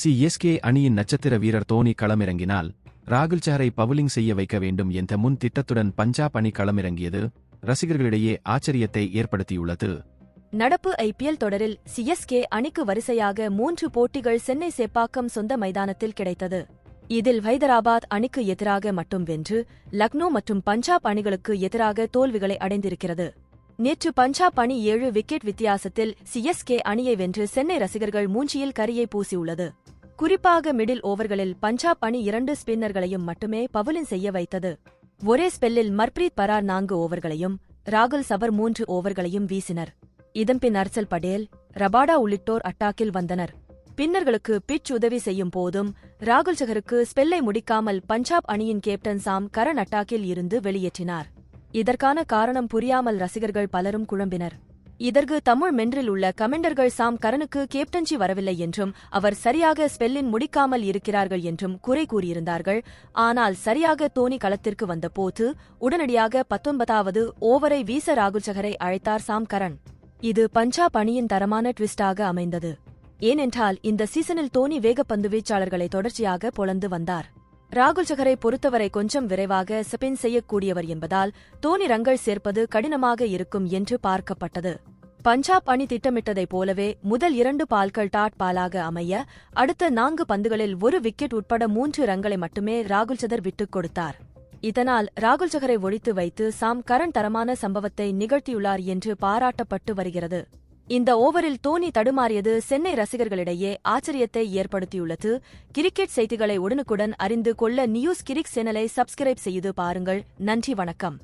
CSK அணியின் நட்சத்திர வீரர் தோனி களமிறங்கினால் ராகுல் சஹரை பவுலிங் செய்ய வைக்க வேண்டும் என்ற முன் திட்டத்துடன் பஞ்சாப் அணி களமிறங்கியது ரசிகர்களிடையே ஆச்சரியத்தை ஏற்படுத்தியுள்ளது. நடப்பு ஐபிஎல் தொடரில் சிஎஸ்கே அணிக்கு வரிசையாக 3 போட்டிகள் சென்னை சேப்பாக்கம் சொந்த மைதானத்தில் கிடைத்தது. இதில் ஹைதராபாத் அணிக்கு எதிராக மட்டும் வென்று லக்னோ மற்றும் பஞ்சாப் அணிகளுக்கு எதிராக தோல்விகளை அடைந்திருக்கிறது. நேற்று பஞ்சாப் அணி 7 விக்கெட் வித்தியாசத்தில் சிஎஸ்கே அணியை வென்று சென்னை ரசிகர்கள் மூஞ்சியில் கரியை பூசியுள்ளது. குறிப்பாக மிடில் ஓவர்களில் பஞ்சாப் அணி 2 ஸ்பின்னர்களையும் மட்டுமே பவுலிங் செய்ய வைத்தது. ஒரே ஸ்பெல்லில் மர்ப்ரீத் பரார் 4 ஓவர்களையும் ராகுல் சபர் 3 ஓவர்களையும் வீசினர். இதன்பின் அர்ச்சல் படேல், ரபாடா உள்ளிட்டோர் அட்டாக்கில் வந்தனர். பின்னர்களுக்கு பிட்ச் உதவி செய்யும் போதும் ராகுல் சஹருக்கு ஸ்பெல்லை முடிக்காமல் பஞ்சாப் அணியின் கேப்டன் சாம் கரன் அட்டாக்கில் இருந்து வெளியேற்றினார். இதற்கான காரணம் புரியாமல் ரசிகர்கள் பலரும் குழம்பினர். இதற்கு தமிழ் மென்றில் உள்ள கமெண்டர்கள் சாம் கரனுக்கு கேப்டன்சி வரவில்லை என்றும் அவர் சரியாக ஸ்பெல்லின் முடிக்காமல் இருக்கிறார்கள் என்றும் குறை கூறியிருந்தார்கள். ஆனால் சரியாக தோனி களத்திற்கு வந்தபோது உடனடியாக 19வது ஓவரை வீச ராகுல் சஹரை அழைத்தார் சாம் கரன். இது பஞ்சாப் அணியின் தரமான ட்விஸ்டாக அமைந்தது. ஏனென்றால் இந்த சீசனில் தோனி வேகப்பந்து வீச்சாளர்களை தொடர்ச்சியாக பொளந்து வந்தார். ராகுல் சஹரை பொறுத்தவரை கொஞ்சம் விரைவாக ஸ்பின் செய்யக்கூடியவர் என்பதால் தோனி ரன்கள் சேர்ப்பது கடினமாக இருக்கும் என்று பார்க்கப்பட்டது. பஞ்சாப் அணி திட்டமிட்டதைப் போலவே முதல் 2 பால்கள் டாட் பாலாக அமைய அடுத்த 4 பந்துகளில் 1 விக்கெட் உட்பட 3 ரன்களை மட்டுமே ராகுல் சஹர் விட்டுக் கொடுத்தார். இதனால் ராகுல் சஹரை ஒழித்து வைத்து சாம் கரன் தரமான சம்பவத்தை நிகழ்த்தியுள்ளார் என்று பாராட்டப்பட்டு வருகிறது. இந்த ஓவரில் தோனி தடுமாறியது சென்னை ரசிகர்களிடையே ஆச்சரியத்தை ஏற்படுத்தியுள்ளது. கிரிக்கெட் செய்திகளை உடனுக்குடன் அறிந்து கொள்ள நியூஸ் கிரிக் சேனலை சப்ஸ்கிரைப் செய்து பாருங்கள். நன்றி, வணக்கம்.